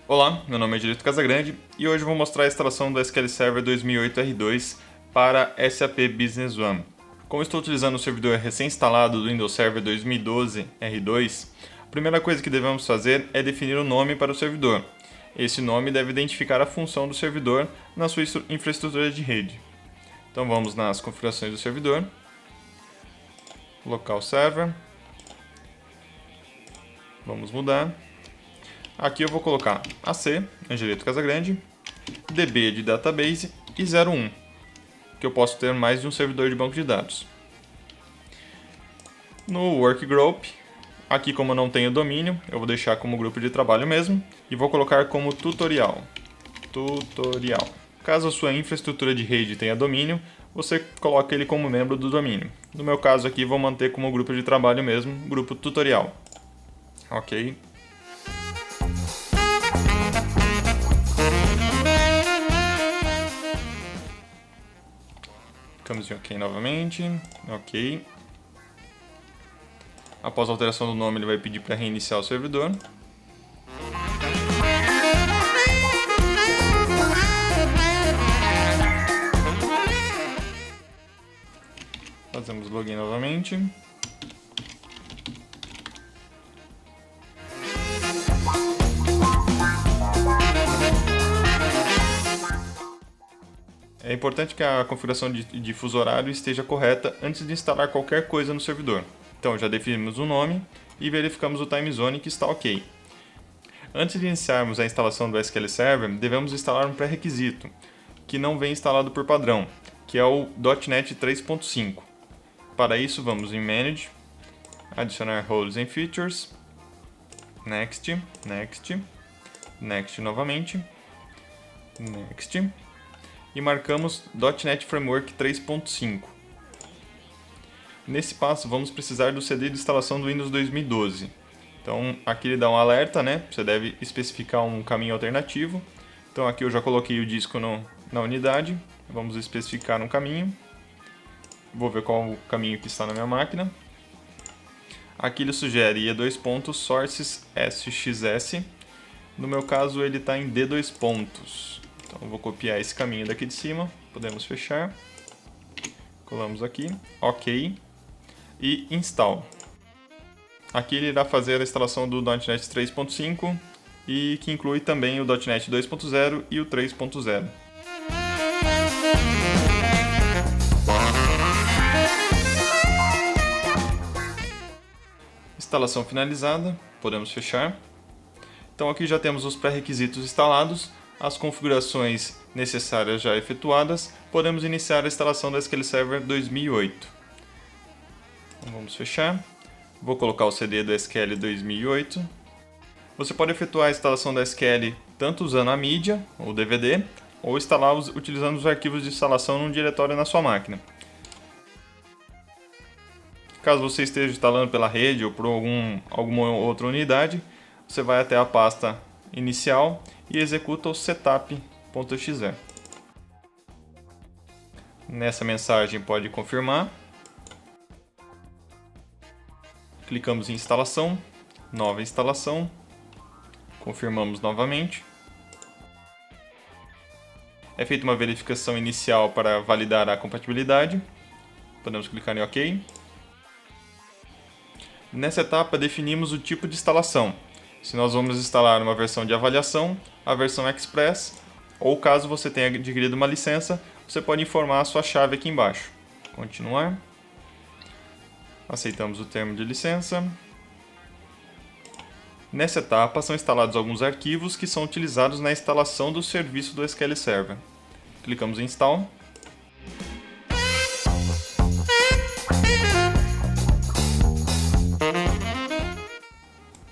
Olá, meu nome é Direito Casagrande e hoje eu vou mostrar a instalação do SQL Server 2008 R2 para SAP Business One. Como estou utilizando o servidor recém-instalado do Windows Server 2012 R2, a primeira coisa que devemos fazer é definir o nome para o servidor. Esse nome deve identificar a função do servidor na sua infraestrutura de rede. Então vamos nas configurações do servidor, local server, vamos mudar. Aqui eu vou colocar AC, Angelito Casagrande, DB de database e 01, que eu posso ter mais de um servidor de banco de dados. No Workgroup, aqui como eu não tenho domínio, eu vou deixar como grupo de trabalho mesmo e vou colocar como tutorial. Caso a sua infraestrutura de rede tenha domínio, você coloca ele como membro do domínio. No meu caso aqui, vou manter como grupo de trabalho mesmo, grupo tutorial. Ok. Clicamos em OK novamente. Ok. Após a alteração do nome, ele vai pedir para reiniciar o servidor. Fazemos login novamente. É importante que a configuração de fuso horário esteja correta antes de instalar qualquer coisa no servidor. Então já definimos o nome e verificamos o time zone que está ok. Antes de iniciarmos a instalação do SQL Server, devemos instalar um pré-requisito, que não vem instalado por padrão, que é o .NET 3.5. Para isso vamos em Manage, adicionar Roles and Features, Next, Next, Next novamente, Next, e marcamos .NET Framework 3.5. Nesse passo vamos precisar do CD de instalação do Windows 2012. Então aqui ele dá um alerta, né? Você deve especificar um caminho alternativo. Então aqui eu já coloquei o disco na unidade. Vamos especificar um caminho. Vou ver qual o caminho que está na minha máquina. Aqui ele sugere sources SXS. No meu caso ele está em D. Então eu vou copiar esse caminho daqui de cima. Podemos fechar. Colamos aqui. OK. E install. Aqui ele irá fazer a instalação do .NET 3.5 e que inclui também o .NET 2.0 e o 3.0. Instalação finalizada, podemos fechar. Então aqui já temos os pré-requisitos instalados, as configurações necessárias já efetuadas, podemos iniciar a instalação do SQL Server 2008. Então, vamos fechar. Vou colocar o CD do SQL 2008. Você pode efetuar a instalação da SQL tanto usando a mídia, ou DVD, ou instalar utilizando os arquivos de instalação num diretório na sua máquina. Caso você esteja instalando pela rede ou por alguma outra unidade, você vai até a pasta inicial e executa o setup.exe. Nessa mensagem pode confirmar. Clicamos em instalação, nova instalação, confirmamos novamente. É feita uma verificação inicial para validar a compatibilidade. Podemos clicar em OK. Nessa etapa definimos o tipo de instalação. Se nós vamos instalar uma versão de avaliação, a versão Express, ou caso você tenha adquirido uma licença, você pode informar a sua chave aqui embaixo. Continuar. Aceitamos o termo de licença. Nessa etapa são instalados alguns arquivos que são utilizados na instalação do serviço do SQL Server. Clicamos em Install.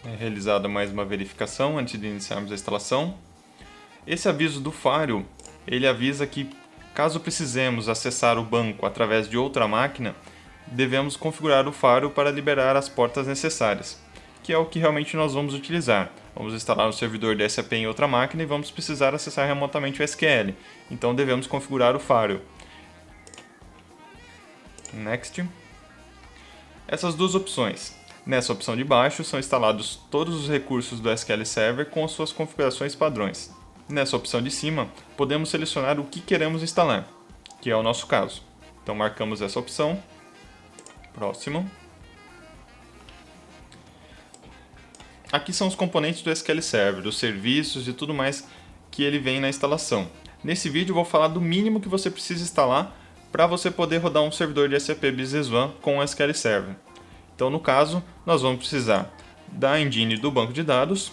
É realizada mais uma verificação antes de iniciarmos a instalação. Esse aviso do Firewall, ele avisa que caso precisemos acessar o banco através de outra máquina, devemos configurar o Firewall para liberar as portas necessárias, que é o que realmente nós vamos utilizar. Vamos instalar o servidor de SAP em outra máquina e vamos precisar acessar remotamente o SQL. Então devemos configurar o Firewall. Next. essas duas opções. Nessa opção de baixo são instalados todos os recursos do SQL Server com suas configurações padrões. Nessa opção de cima, podemos selecionar o que queremos instalar, que é o nosso caso. Então marcamos essa opção. Próximo. Aqui são os componentes do SQL Server, os serviços e tudo mais que ele vem na instalação. Nesse vídeo eu vou falar do mínimo que você precisa instalar para você poder rodar um servidor de SAP Business One com o SQL Server. Então, no caso, nós vamos precisar da engine do banco de dados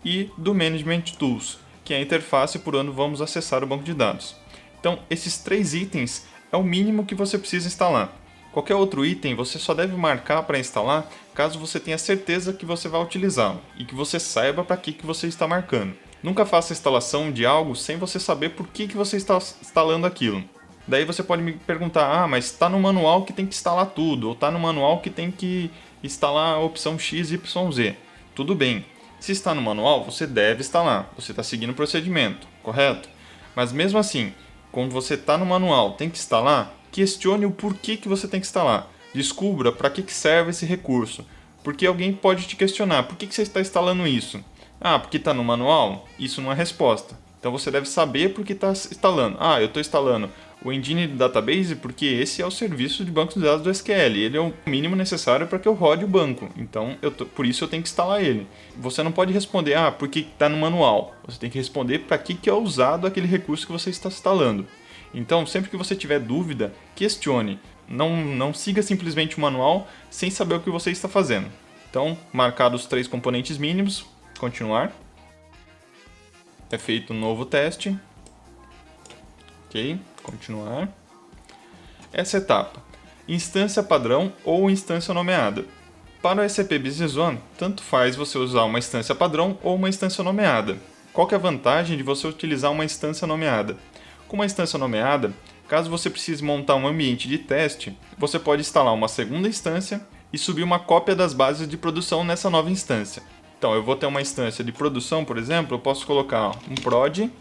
e do Management Tools, que é a interface por onde vamos acessar o banco de dados. Então, esses 3 itens é o mínimo que você precisa instalar. Qualquer outro item você só deve marcar para instalar caso você tenha certeza que você vai utilizá-lo e que você saiba para que você está marcando. Nunca faça a instalação de algo sem você saber por que você está instalando aquilo. Daí você pode me perguntar, mas está no manual que tem que instalar tudo, ou está no manual que tem que instalar a opção X, Y, Z. Tudo bem, se está no manual, você deve instalar, você está seguindo o procedimento, correto? Mas mesmo assim, quando você está no manual, tem que instalar, questione o porquê que você tem que instalar. Descubra para que serve esse recurso, porque alguém pode te questionar, por que você está instalando isso? Ah, porque está no manual? Isso não é resposta. Então você deve saber por que está instalando. Ah, eu estou instalando o Engine Database porque esse é o serviço de banco de dados do SQL. Ele é o mínimo necessário para que eu rode o banco. Então, por isso eu tenho que instalar ele. Você não pode responder, porque está no manual. Você tem que responder para que é usado aquele recurso que você está instalando. Então, sempre que você tiver dúvida, questione. Não siga simplesmente o manual sem saber o que você está fazendo. Então, marcados os 3 componentes mínimos, continuar. É feito um novo teste. Ok, continuar. Essa etapa, instância padrão ou instância nomeada. Para o SAP Business One, tanto faz você usar uma instância padrão ou uma instância nomeada. Qual que é a vantagem de você utilizar uma instância nomeada? Com uma instância nomeada, caso você precise montar um ambiente de teste, você pode instalar uma segunda instância e subir uma cópia das bases de produção nessa nova instância. Então, eu vou ter uma instância de produção, por exemplo, eu posso colocar um prod.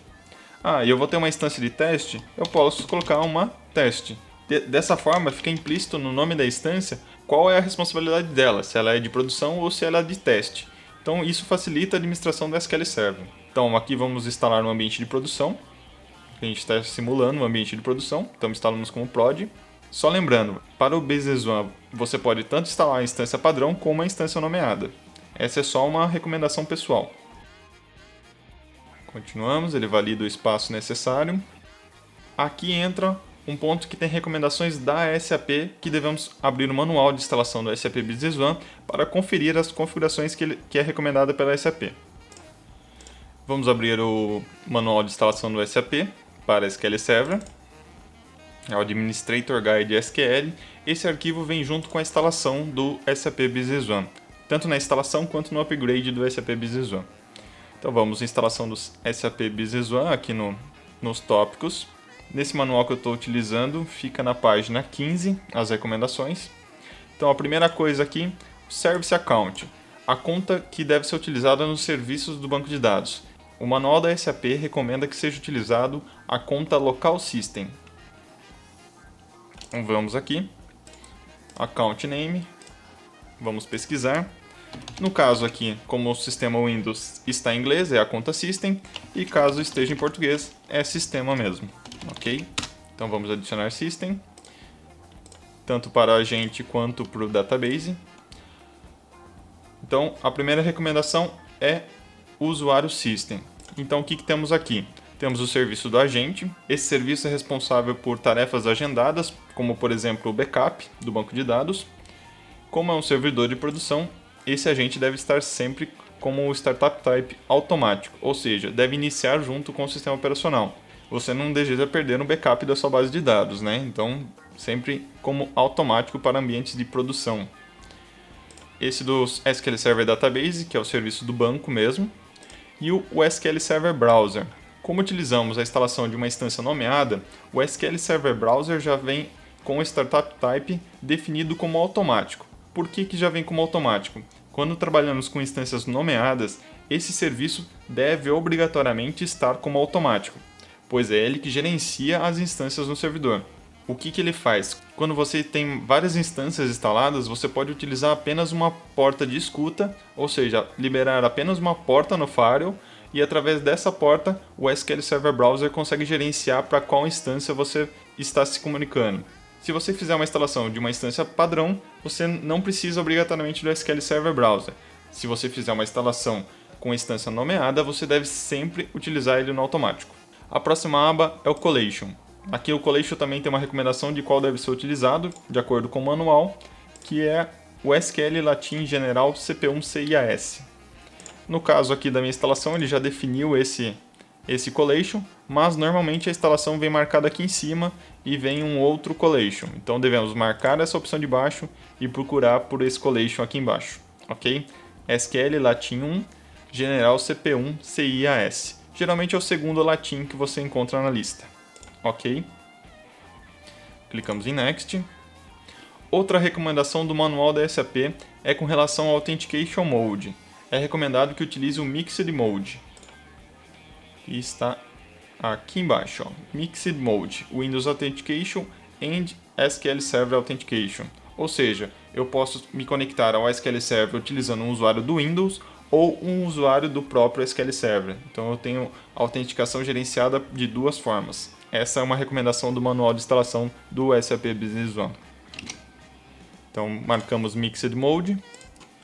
E eu vou ter uma instância de teste, eu posso colocar uma teste. Dessa forma, fica implícito no nome da instância qual é a responsabilidade dela, se ela é de produção ou se ela é de teste. Então, isso facilita a administração do SQL Server. Então, aqui vamos instalar um ambiente de produção. A gente está simulando um ambiente de produção, então instalamos como prod. Só lembrando, para o Business One, você pode tanto instalar a instância padrão como a instância nomeada. Essa é só uma recomendação pessoal. Continuamos, ele valida o espaço necessário. Aqui entra um ponto que tem recomendações da SAP, que devemos abrir o manual de instalação do SAP Business One para conferir as configurações que é recomendada pela SAP. Vamos abrir o manual de instalação do SAP para SQL Server. É o Administrator Guide SQL. Esse arquivo vem junto com a instalação do SAP Business One, tanto na instalação quanto no upgrade do SAP Business One. Então vamos à instalação do SAP Business One aqui nos tópicos. Nesse manual que eu estou utilizando, fica na página 15 as recomendações. Então a primeira coisa aqui, Service Account, a conta que deve ser utilizada nos serviços do banco de dados. O manual da SAP recomenda que seja utilizado a conta Local System. Então vamos aqui, Account Name, vamos pesquisar. No caso aqui, como o sistema Windows está em inglês, é a conta System, e caso esteja em português, é sistema mesmo, ok? Então vamos adicionar System, tanto para a gente quanto para o database. Então a primeira recomendação é o usuário System. Então o que temos aqui? Temos o serviço do agente. Esse serviço é responsável por tarefas agendadas, como por exemplo o backup do banco de dados. Como é um servidor de produção, esse agente deve estar sempre como o Startup Type automático, ou seja, deve iniciar junto com o sistema operacional. Você não deseja perder um backup da sua base de dados, né? Então, sempre como automático para ambientes de produção. Esse do SQL Server Database, que é o serviço do banco mesmo, e o SQL Server Browser. Como utilizamos a instalação de uma instância nomeada, o SQL Server Browser já vem com o Startup Type definido como automático. Por que já vem como automático? Quando trabalhamos com instâncias nomeadas, esse serviço deve obrigatoriamente estar como automático, pois é ele que gerencia as instâncias no servidor. o que ele faz? Quando você tem várias instâncias instaladas, você pode utilizar apenas uma porta de escuta, ou seja, liberar apenas uma porta no firewall, e através dessa porta o SQL Server Browser consegue gerenciar para qual instância você está se comunicando. Se você fizer uma instalação de uma instância padrão, você não precisa obrigatoriamente do SQL Server Browser. Se você fizer uma instalação com instância nomeada, você deve sempre utilizar ele no automático. A próxima aba é o Collation. Aqui o Collation também tem uma recomendação de qual deve ser utilizado, de acordo com o manual, que é o SQL Latim General CP1 CIAS. No caso aqui da minha instalação, ele já definiu esse Collation, mas normalmente a instalação vem marcada aqui em cima e vem um outro Collation. Então devemos marcar essa opção de baixo e procurar por esse Collation aqui embaixo, ok? SQL Latim 1 General CP1 CIAS. Geralmente é o segundo latim que você encontra na lista. Ok. Clicamos em Next. Outra recomendação do manual da SAP é com relação ao Authentication Mode. É recomendado que utilize o Mixed Mode. E está aqui embaixo. Ó. Mixed Mode, Windows Authentication and SQL Server Authentication. Ou seja, eu posso me conectar ao SQL Server utilizando um usuário do Windows ou um usuário do próprio SQL Server. Então eu tenho a autenticação gerenciada de duas formas. Essa é uma recomendação do manual de instalação do SAP Business One. Então marcamos Mixed Mode.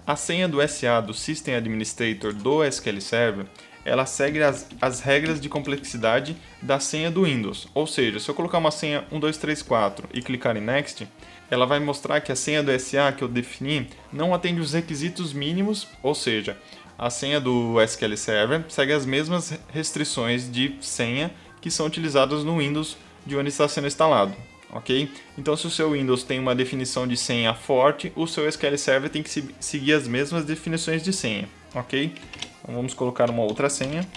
A senha do SA, do System Administrator do SQL Server, ela segue as regras de complexidade da senha do Windows. Ou seja, se eu colocar uma senha 1234 e clicar em Next, ela vai mostrar que a senha do SA que eu defini não atende os requisitos mínimos, ou seja, a senha do SQL Server segue as mesmas restrições de senha que são utilizadas no Windows de onde está sendo instalado, ok? Então, se o seu Windows tem uma definição de senha forte, o seu SQL Server tem que seguir as mesmas definições de senha, ok? Então, vamos colocar uma outra senha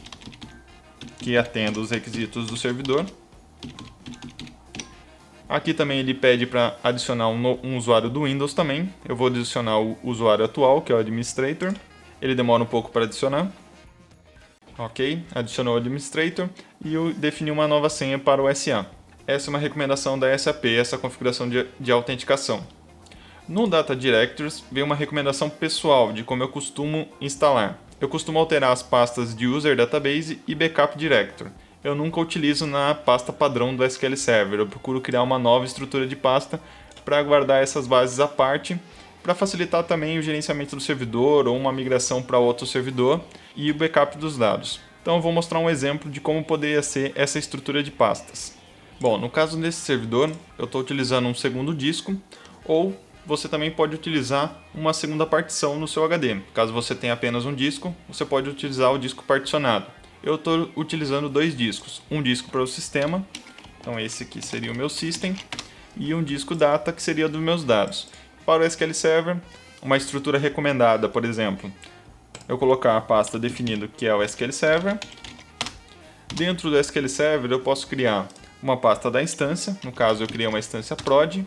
que atenda os requisitos do servidor. Aqui também ele pede para adicionar um usuário do Windows também. Eu vou adicionar o usuário atual, que é o Administrator. Ele demora um pouco para adicionar. Ok, adicionou o Administrator e eu defini uma nova senha para o SA. Essa é uma recomendação da SAP, essa configuração de autenticação. No Data Directories vem uma recomendação pessoal de como eu costumo instalar. Eu costumo alterar as pastas de User Database e Backup Directory. Eu nunca utilizo na pasta padrão do SQL Server. Eu procuro criar uma nova estrutura de pasta para guardar essas bases à parte, para facilitar também o gerenciamento do servidor ou uma migração para outro servidor e o backup dos dados. Então eu vou mostrar um exemplo de como poderia ser essa estrutura de pastas. Bom, no caso desse servidor, eu estou utilizando um segundo disco, ou você também pode utilizar uma segunda partição no seu HD. Caso você tenha apenas um disco, você pode utilizar o disco particionado. Eu estou utilizando dois discos, um disco para o sistema, então esse aqui seria o meu system, e um disco data, que seria dos meus dados. Para o SQL Server, uma estrutura recomendada, por exemplo, eu colocar a pasta definida que é o SQL Server. Dentro do SQL Server eu posso criar uma pasta da instância, no caso eu criei uma instância prod.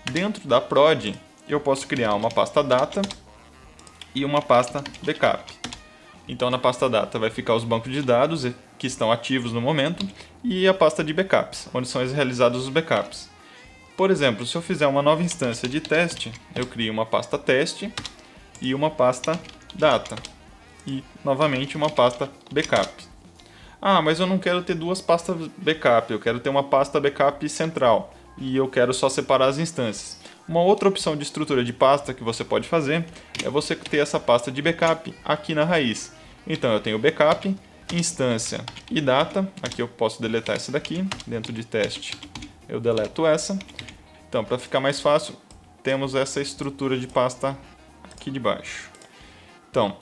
Dentro da prod eu posso criar uma pasta data e uma pasta backup. Então na pasta data vai ficar os bancos de dados que estão ativos no momento e a pasta de backups, onde são realizados os backups. Por exemplo, se eu fizer uma nova instância de teste, eu crio uma pasta teste e uma pasta data e novamente uma pasta backup. Ah, mas eu não quero ter duas pastas backup, eu quero ter uma pasta backup central e eu quero só separar as instâncias. Uma outra opção de estrutura de pasta que você pode fazer é você ter essa pasta de backup aqui na raiz. Então eu tenho backup, instância e data. Aqui eu posso deletar essa daqui. Dentro de teste eu deleto essa. Então, para ficar mais fácil, temos essa estrutura de pasta aqui de baixo. Então,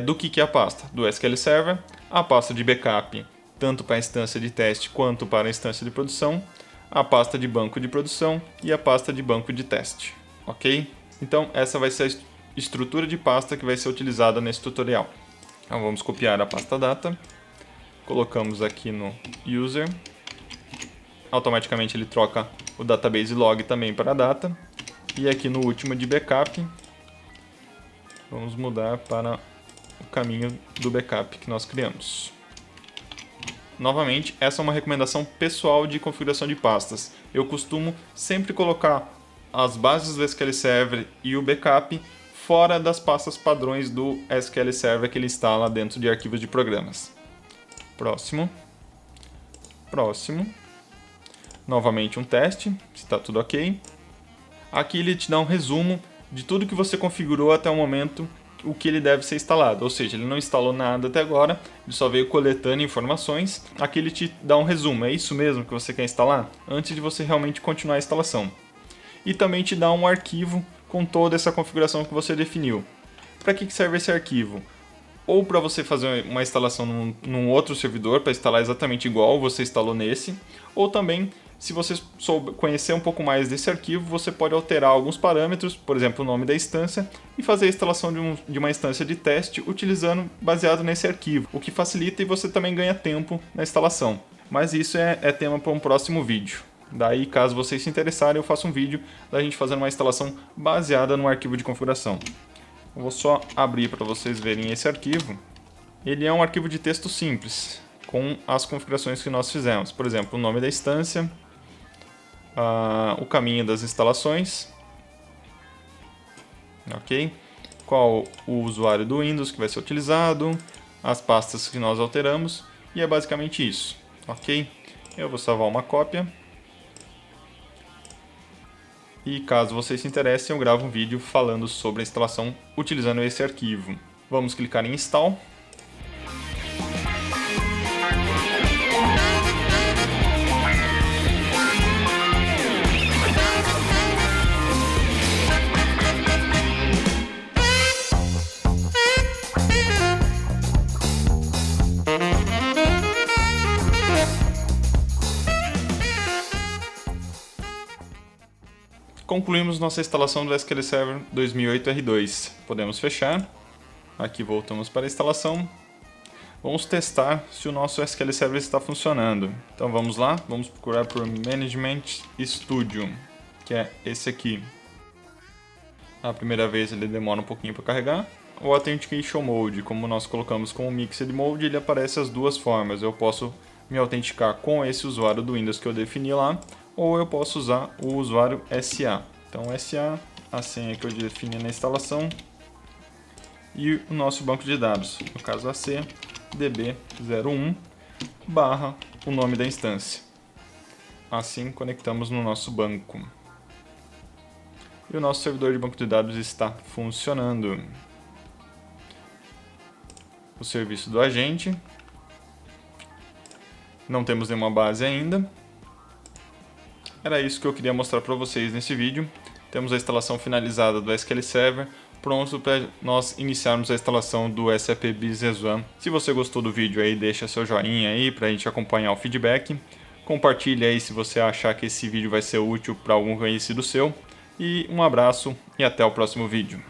do que é a pasta? Do SQL Server, a pasta de backup, tanto para a instância de teste quanto para a instância de produção, a pasta de banco de produção e a pasta de banco de teste. Ok? Então, essa vai ser a estrutura de pasta que vai ser utilizada nesse tutorial. Então, vamos copiar a pasta data, colocamos aqui no user, automaticamente ele troca o database log também para data, e aqui no último de backup, vamos mudar para o caminho do backup que nós criamos. novamente, essa é uma recomendação pessoal de configuração de pastas. Eu costumo sempre colocar as bases do SQL Server e o backup fora das pastas padrões do SQL Server que ele instala dentro de arquivos de programas. Próximo. Próximo. Novamente um teste, se está tudo ok. Aqui ele te dá um resumo de tudo que você configurou até o momento, o que ele deve ser instalado. Ou seja, ele não instalou nada até agora, ele só veio coletando informações. Aqui ele te dá um resumo, é isso mesmo que você quer instalar? Antes de você realmente continuar a instalação. E também te dá um arquivo com toda essa configuração que você definiu. Para que serve esse arquivo? Ou para você fazer uma instalação num outro servidor, para instalar exatamente igual você instalou nesse, ou também, se você souber conhecer um pouco mais desse arquivo, você pode alterar alguns parâmetros, por exemplo, o nome da instância, e fazer a instalação de uma instância de teste baseado nesse arquivo, o que facilita e você também ganha tempo na instalação. Mas isso é tema para um próximo vídeo. Daí, caso vocês se interessarem, eu faço um vídeo da gente fazendo uma instalação baseada no arquivo de configuração. Eu vou só abrir para vocês verem esse arquivo. Ele é um arquivo de texto simples, com as configurações que nós fizemos. Por exemplo, o nome da instância, o caminho das instalações, ok? Qual o usuário do Windows que vai ser utilizado, as pastas que nós alteramos, e é basicamente isso, ok? Eu vou salvar uma cópia. E caso vocês se interessem, eu gravo um vídeo falando sobre a instalação utilizando esse arquivo. Vamos clicar em Install. Concluímos nossa instalação do SQL Server 2008 R2. Podemos fechar. Aqui voltamos para a instalação. Vamos testar se o nosso SQL Server está funcionando. Então vamos lá, vamos procurar por Management Studio, que é esse aqui. A primeira vez ele demora um pouquinho para carregar. O Authentication Mode, como nós colocamos como Mixed Mode, ele aparece as duas formas. Eu posso me autenticar com esse usuário do Windows que eu defini lá, ou eu posso usar o usuário SA. Então SA, a senha que eu defini na instalação, e o nosso banco de dados, no caso AC, db01, barra o nome da instância. Assim conectamos no nosso banco. E o nosso servidor de banco de dados está funcionando. O serviço do agente. Não temos nenhuma base ainda. Era isso que eu queria mostrar para vocês nesse vídeo. Temos a instalação finalizada do SQL Server, pronto para nós iniciarmos a instalação do SAP Business One. Se você gostou do vídeo aí, deixa seu joinha aí para a gente acompanhar o feedback. Compartilhe aí se você achar que esse vídeo vai ser útil para algum conhecido seu. E um abraço e até o próximo vídeo.